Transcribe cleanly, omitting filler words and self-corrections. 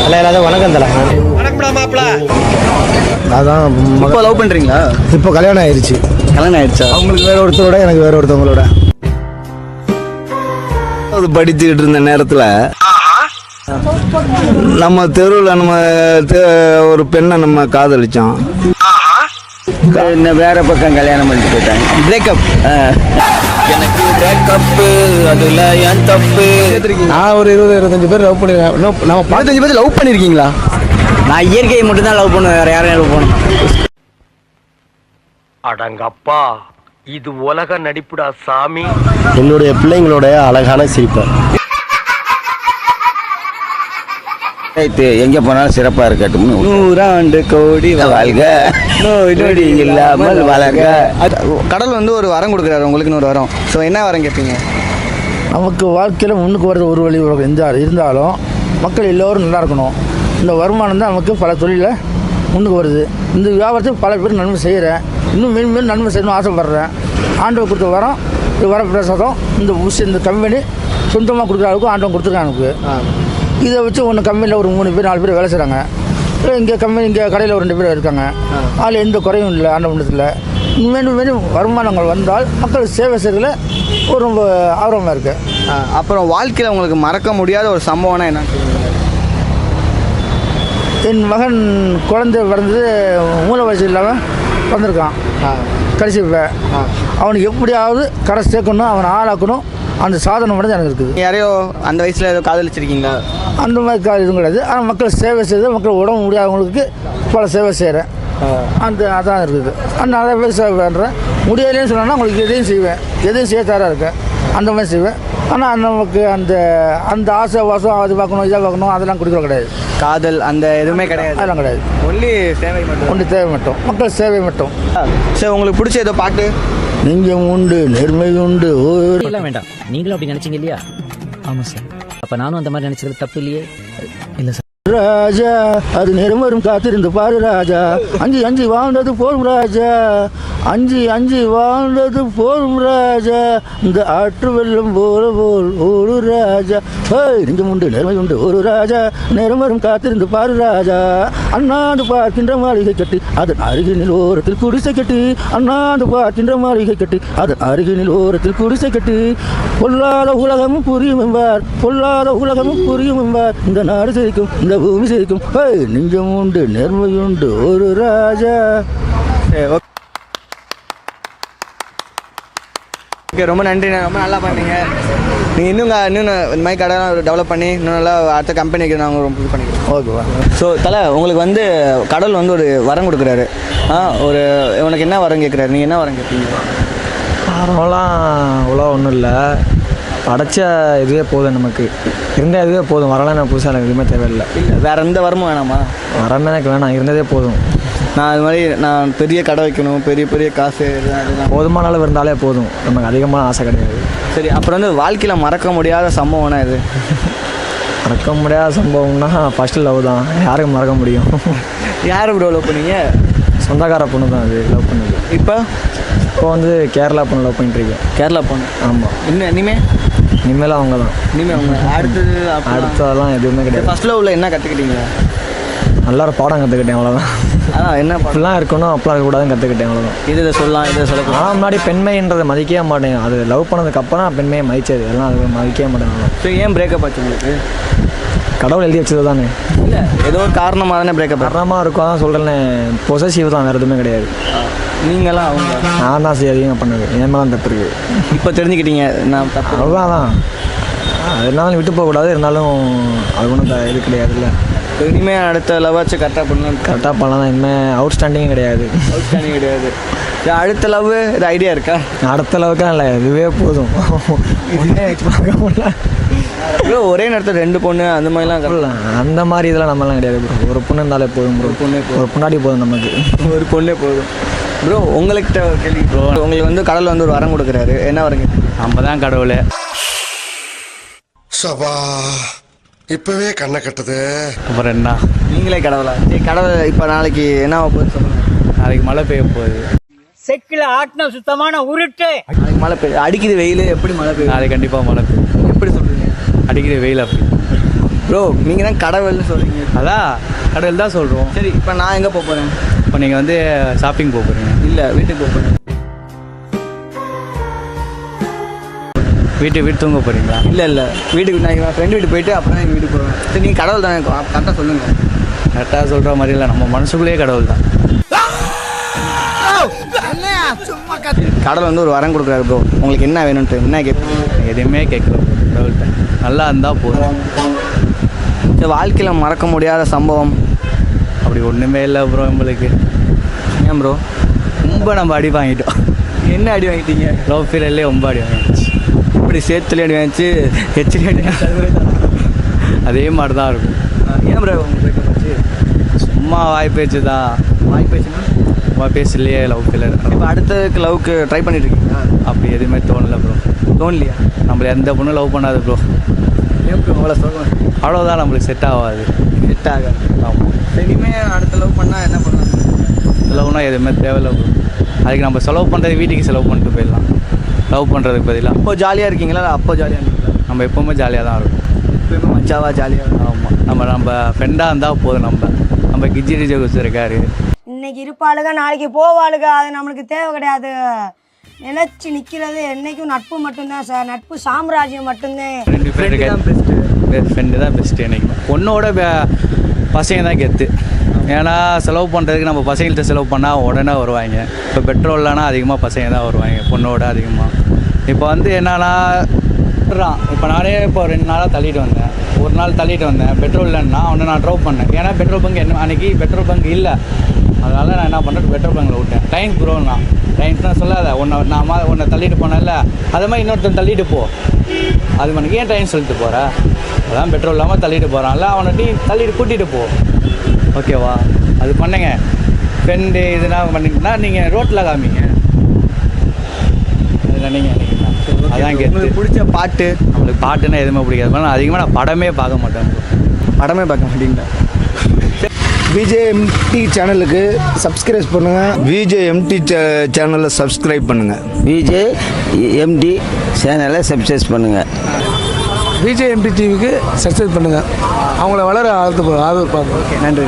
எல்லாரும் வணக்கம் தலை. அதான் இப்போ லவ் பண்ணுறீங்களா? இப்போ கல்யாணம் ஆயிடுச்சு. கல்யாணம் ஆயிடுச்சா? அவங்களுக்கு வேற ஒருத்தரோட, எனக்கு வேற ஒருத்தவங்களோட. அது படிச்சுக்கிட்டு இருந்த நேரத்தில் நம்ம தெருவில் நம்ம ஒரு பெண்ணை நம்ம காதலிச்சோம். வேற பக்கம் கல்யாணம் பண்ணிட்டு போயிட்டாங்க. பிரேக்கப். எனக்கு பிரேக்கப்பு அதில் ஏன் தப்பு? நான் ஒரு 20-25 பேர் லவ் பண்ணிருக்கேன். நம்ம 15 பேர் லவ் பண்ணியிருக்கீங்களா? நான் இயற்கையை மட்டும்தான் லவ் பண்ணுவேன், வேற யாரையும் லவ் பண்ணுவேன். அடங்கப்பா, இது உலக நடிப்புடா சாமி. என்னுடைய பிள்ளைங்களோட அழகான சிரிப்பை எங்க போனாலும் சிறப்பா இருக்கட்டும். 100 ஆண்டு கோடி வாழ்க, நோய் நொடி இல்லாமல் வளர்க. கடல் வந்து ஒரு வரம் கொடுக்குறாரு உங்களுக்கு, ஒரு வரம். ஸோ என்ன வரம் கேட்பீங்க? நமக்கு வாழ்க்கையில் முன்னுக்கு வர்றது ஒரு வழி இருந்தாலும் மக்கள் எல்லோரும் நல்லா இருக்கணும். இந்த வருமானம் தான் நமக்கு பல தொழிலில் முன்னுக்கு வருது. இந்த வியாபாரத்துக்கு பல பேர் நன்மை செய்கிறேன், இன்னும் மேலும் மேலும் நன்மை செய்யணும்னு ஆசைப்பட்றேன். ஆண்டவர் கொடுத்த வரம், இந்த வர பிரசாதம். இந்த கம்பெனி சொந்தமாக கொடுக்குற அளவுக்கு ஆண்டவன் கொடுத்துருக்காங்க எனக்கு. இதை வச்சு ஒன்று கம்பெனியில் ஒரு 3 பேர் 4 பேர் வேலை செய்கிறாங்க. இங்கே கடையில் ஒரு 2 பேர் இருக்காங்க. அதில் எந்த குறையும் இல்லை ஆண்டவனத்தில். மேலும் மேலும் வருமானங்கள் வந்தால் மக்கள் சேவை செய்கிறதுல ஒரு ரொம்ப ஆர்வமாக இருக்குது. அப்புறம் வாழ்க்கையில் உங்களுக்கு மறக்க முடியாத ஒரு சம்பவம்னா என்ன? என் மகன் குழந்தை பிறந்தது மூல வயசு இல்லாமல் பிறந்திருக்கான். கடைசி அவனுக்கு எப்படியாவது கரை சேர்க்கணும், அவனை ஆளாக்கணும், அந்த சாதனை மட்டும் எனக்கு இருக்குது. யாரையோ அந்த வயசில் ஏதோ காதலிச்சிருக்கீங்களா? அந்த மாதிரி இதுவும் கிடையாது. ஆனால் மக்கள் சேவை செய்து, மக்கள் உடம்பு முடியாதவங்களுக்கு பல சேவை செய்கிறேன். அதான் இருக்குது. நிறைய பேர் சேவை பண்ணுறேன். முடியலைன்னு சொன்னால் உங்களுக்கு எதையும் செய்வேன், எதையும் செய்ய தயாராக இருக்கேன், அந்த மாதிரி செய்வேன். ஆனால் நமக்கு அந்த ஆசை வாசம் அது பார்க்கணும், இதை பார்க்கணும், அதெல்லாம் கொடுக்குற கிடையாது. காதல் அந்த எதுவுமே கிடையாது, அதெல்லாம் கிடையாது. ஒன்லி சேவை மட்டும். ஒன்லி தேவை மட்டும், மக்கள் சேவை மட்டும். சரி, உங்களுக்கு பிடிச்ச ஏதோ பாட்டு? நெஞ்சம் உண்டு, நேர்மை உண்டு. எல்லாம் வேண்டாம், நீங்களும் அப்படி நினைச்சீங்க இல்லையா? ஆமா சார். அப்ப நானும் அந்த மாதிரி நினைச்சது தப்பு இல்லையே? இல்ல சார். ராஜா அது நேரம் வரும் காத்திருந்து பாரு ராஜா, அஞ்சு அஞ்சு வாழ்ந்தது போரும் ராஜா, அஞ்சு வாழ்ந்தது போரும் ராஜா, இந்த ஆற்று வெள்ளம் போல் ஒரு ராஜா. நெஞ்சம் உண்டு, நேர்மை உண்டு, ஒரு ராஜா, நேரம் வரும் காத்திருந்து பாரு ராஜா. அண்ணாந்து பார்க்கின்ற மாளிகை கட்டி அதன் அருகினில் ஓரத்தில் குடிசை கட்டி, அண்ணாந்து பார்க்கின்ற மாளிகை கட்டி அதன் அருகினில் ஓரத்தில் குடிசை கட்டி, பொல்லாத உலகமும் புரியும் என்பார், பொல்லாத உலகமும் புரியும் என்பார், இந்த நாடு சிரிக்கும், இந்த பூமி சிரிக்கும். நெஞ்சம் உண்டு, நேர்மை உண்டு, ஒரு ராஜா. ஓகே, ரொம்ப நன்றி. ரொம்ப நல்லா பண்ணீங்க. நீங்கள் இன்னும் இந்த மாதிரி கடைலாம் டெவலப் பண்ணி இன்னும் நல்லா அடுத்த கம்பெனிக்கு நாங்கள் ரொம்ப இது பண்ணிக்கிறோம். ஓகேவா? ஸோ தலை, உங்களுக்கு வந்து கடவுள் வந்து ஒரு வரம் கொடுக்குறாரு. உனக்கு என்ன வரம் கேட்குறாரு? நீங்கள் என்ன வரம் கேட்பீங்க? வரம்லாம் அவ்வளோ ஒன்றும் இல்லை, படைச்ச இதுவே போதும், நமக்கு இருந்த இதுவே போதும். வரலாம் எனக்கு புதுசாக எனக்கு எதுவுமே தேவையில்லை. இல்லை, வேறு எந்த வரமும் வேணாமா? வரமே எனக்கு வேணாம், இருந்ததே போதும். நான் அது மாதிரி நான் பெரிய கடை வைக்கணும், பெரிய காசு, போதுமான அளவு இருந்தாலே போதும், நமக்கு அதிகமான ஆசை கிடையாது. சரி, அப்புறம் வந்து வாழ்க்கையில் மறக்க முடியாத சம்பவம்னா இது? மறக்க முடியாத சம்பவம்னா ஃபஸ்ட்டு லவ் தான். யாருக்கு மறக்க முடியும்? யார் இப்படி லவ் பண்ணீங்க? சொந்தக்கார பொண்ணு தான் அது லவ் பண்ணுது. இப்போ வந்து கேரளா பொண்ணு லவ் பண்ணிட்டுருக்கேன். கேரளா பொண்ணு? ஆமாம். இனிமேல் அவங்க தான். அவங்க அடுத்ததெல்லாம் எதுவுமே கிடையாது. ஃபஸ்ட் லவ்வில் என்ன கற்றுக்கிட்டீங்க? நல்லா ஒரு பாடம் கற்றுக்கிட்டேன், அவ்வளோதான். என்ன அப்படிலாம் இருக்கணும், அப்படிலாம் இருக்கக்கூடாதுன்னு கற்றுக்கிட்டேன், அவ்வளோதான். இதை சொல்லலாம். ஆனால் முன்னாடி பெண்மைன்றதை மதிக்கவே மாட்டேன். அது லவ் பண்ணதுக்கப்புறம் பெண்மையை மதிச்சது எல்லாம் அது மதிக்கவே மாட்டேன். ஸோ ஏன் பிரேக்கப் ஆச்சு உங்களுக்கு? கடவுள் எழுதி வச்சது தானே. இல்லை, ஏதோ ஒரு காரணமாக தானே பிரேக்கப்? காரணமாக இருக்கும், தான் சொல்கிறேன். பொசசிவ் தான், வேறு எதுவுமே கிடையாது. நீங்களாம் அவங்க? நான் தான் சரி அதிகமாக பண்ணது, என் மேலே தப்பு இருக்குது. இப்போ தெரிஞ்சுக்கிட்டீங்க நான் தப்பு? அவ்வளோதான். இருந்தாலும் விட்டு போகக்கூடாது, இருந்தாலும் அது ஒன்றும் இது கிடையாது. இல்லை, இனிமேல் அடுத்த லவ்வாச்சும் கரெக்டாக பண்ணலாம். இனிமேல் அவுட்ஸ்டாண்டிங் கிடையாது. அடுத்த லவ் இது ஐடியா இருக்கா? அடுத்த லவுக்கெல்லாம் இல்லை, இதுவே போதும். பார்க்க முடியல. ஒரே நேரத்தில் 2 பொண்ணு அந்த மாதிரிலாம்? அந்த மாதிரி இதெல்லாம் நம்மலாம் கிடையாது ப்ரோ. ஒரு பொண்ணு இருந்தாலே போதும் ப்ரோ. ஒரு பொண்ணாடி போதும் நமக்கு. ஒரு பொண்ணே போதும் ப்ரோ. உங்கள்கிட்ட ஒரு கேள்வி ப்ரோ. உங்களுக்கு வந்து கடவுள் வந்து ஒரு வரம் கொடுக்குறாரு, என்ன வரங்க? நம்ம தான் கடவுளே. சபா, இப்பவே கண்ணை கட்டுது. அப்புறம் என்ன, நீங்களே கடவுளா? சரி, கடவுள் இப்போ நாளைக்கு என்ன போகுது சொல்லுங்கள். நாளைக்கு மழை பெய்ய போகுது. செக்கில ஆட்டின சுத்தமான உருட்டு. நாளைக்கு மழை அடிக்குது வெயில், எப்படி மழை பெய்யும்? நாளைக்கு கண்டிப்பாக மழை பெய்யும். எப்படி சொல்கிறீங்க? அடிக்கிற வெயில் அப்படி ப்ரோ. ப்ரோ நீங்கள் தான் கடவுள்னு சொல்கிறீங்க. அதான் கடவுள் தான் சொல்கிறோம். சரி இப்போ நான் எங்கே போக போகிறேன்? இப்போ நீங்கள் வந்து ஷாப்பிங் போக போகிறீங்க. இல்லை வீட்டுக்கு போக போகிறேன். வீட்டு தூங்க போகிறீங்களா? இல்லை வீட்டுக்கு நான் எங்கள் ஃப்ரெண்டு வீட்டுக்கு போயிட்டு அப்புறம் எங்கள் வீட்டுக்கு போவேன். சரி நீங்கள் கடவுள் தானே கரெக்டாக சொல்லுங்கள். கரெக்டாக சொல்கிற மாதிரி இல்லை, நம்ம மனசுக்குள்ளேயே கடவுள் தான். கடவுள் வந்து ஒரு வரம் கொடுக்குறாரு ப்ரோ. உங்களுக்கு என்ன வேணும்ன்ட்டு என்ன கேட்பீங்க? எதுவுமே கேட்கல கடவுள்கிட்ட, நல்லா இருந்தால் போதும். சரி வாழ்க்கையில் மறக்க முடியாத சம்பவம் அப்படி ஒன்றுமே இல்லை ப்ரோ நம்மளுக்கு. ஏன் ப்ரோ? ரொம்ப நம்ம அடி வாங்கிட்டோம். என்ன அடி வாங்கிட்டீங்க? லவ் ஃபீல்ட்லேயே ரொம்ப அடி வாங்கிடுச்சு. இப்படி சேத்துல அடி வாங்கிச்சு, ஹெச்டி அடி அதே மாதிரி தான் இருக்கும். ஏன் ப்ரோ உங்களுக்கு போச்சு? சும்மா வாய் பேச்சு தான். வாய் பேச்சுன்னா சும்மா பேசலையே லவ் ஃபீல்டு. இப்போ அடுத்ததுக்கு லவ்க்கு ட்ரை பண்ணிட்டு இருக்கீங்களா? அப்படி எதுவுமே தோணலை ப்ரோ. தோணலையா? நம்மள எந்த பொண்ணும் லவ் பண்ணாது ப்ரோ. ஏன் ப்ரோ அவ்வளோ சொல்லுவேன்? அவ்வளோதான், நம்மளுக்கு செட் ஆகாது. செட் ஆகாது. ஆமாம், இனிமேல் அடுத்த லவ் பண்ணால் என்ன பண்ணலாம்? லவ்னா எதுவுமே தேவையில்லை ப்ரோ. அதுக்கு நம்ம செலவு பண்ணுறது வீட்டுக்கு செலவு பண்ணிட்டு போயிடலாம். லவ் பண்ணுறதுக்கு பதிலாக இப்போ ஜாலியாக இருக்கீங்களா? அப்போ ஜாலியாக இருக்கீங்களா? நம்ம எப்போவுமே ஜாலியாக தான் இருக்கும். எப்பயுமே மச்சாவா ஜாலியாக? ஆமாம், நம்ம ஃப்ரெண்டாக இருந்தால் போதும். நம்ம கிஜி டிஜே இருக்காரு. இன்னைக்கு இருப்பாளுக நாளைக்கு போவாளுக, அது நம்மளுக்கு தேவை கிடையாது. நினைச்சு நிற்கிறது என்றைக்கும் நட்பு மட்டும்தான் சார். நட்பு சாம்ராஜ்யம் மட்டும்தான். ஃப்ரெண்டு தான் பெஸ்ட்டு. என்றைக்குமே பொண்ணோட பசங்க தான் கெத்து. ஏன்னா செலவு பண்ணுறதுக்கு நம்ம பசங்கள்கிட்ட செலவு பண்ணால் உடனே வருவாங்க. இப்போ பெட்ரோல்லனா அதிகமாக பசங்க தான் வருவாங்க பொண்ணோட அதிகமாக. இப்போ வந்து என்னன்னா இப்போ நானே இப்போ 2 நாளாக தள்ளிட்டு வந்தேன். ஒரு நாள் தள்ளிட்டு வந்தேன், பெட்ரோல் இல்லைன்னா அவனை நான் ட்ராப் பண்ணேன். ஏன்னா பெட்ரோல் பங்க் என்ன அன்றைக்கி பெட்ரோல் பங்க் இல்லை. அதனால் நான் என்ன பண்ணுறேன், பெட்ரோல் பங்கில் விட்டேன். டைம் ப்ரோன்னா டைம்ஸ்னா சொல்லாத, உன்னை தள்ளிட்டு போனேன்ல, அது மாதிரி இன்னொருத்தன் தள்ளிட்டு போ. அது மணிக்கு ஏன் டைம் சொல்லிட்டு போகிற? அதான் பெட்ரோல் இல்லாமல் தள்ளிட்டு போகிறான்ல, அவனை தள்ளிட்டு கூட்டிகிட்டு போ. ஓகேவா? அது பண்ணுங்க. ஃப்ரெண்டு இதுனா பண்ணிங்கன்னா நீங்கள் ரோட்டில் காமிங்க. அது நினைங்க. அதான் உங்களுக்கு பிடிச்ச பாட்டு? நம்மளுக்கு பாட்டுன்னா எதுவுமே பிடிக்காது. அதிகமாக நான் படமே பார்க்க மாட்டேன். படமே பார்க்க மாட்டீங்களா? விஜேஎம்டி சேனலுக்கு சப்ஸ்கிரைப் பண்ணுங்கள். விஜேஎம்டி சேனலை சப்ஸ்கிரைப் பண்ணுங்கள். விஜேஎம்டி சேனலை சப்ஸ்கிரைப் பண்ணுங்கள். விஜேஎம்டி டிவிக்கு சப்ஸ்கிரைப் பண்ணுங்கள். அவங்கள வளர ஆதரவு பார்க்கணும். ஓகே, நன்றி.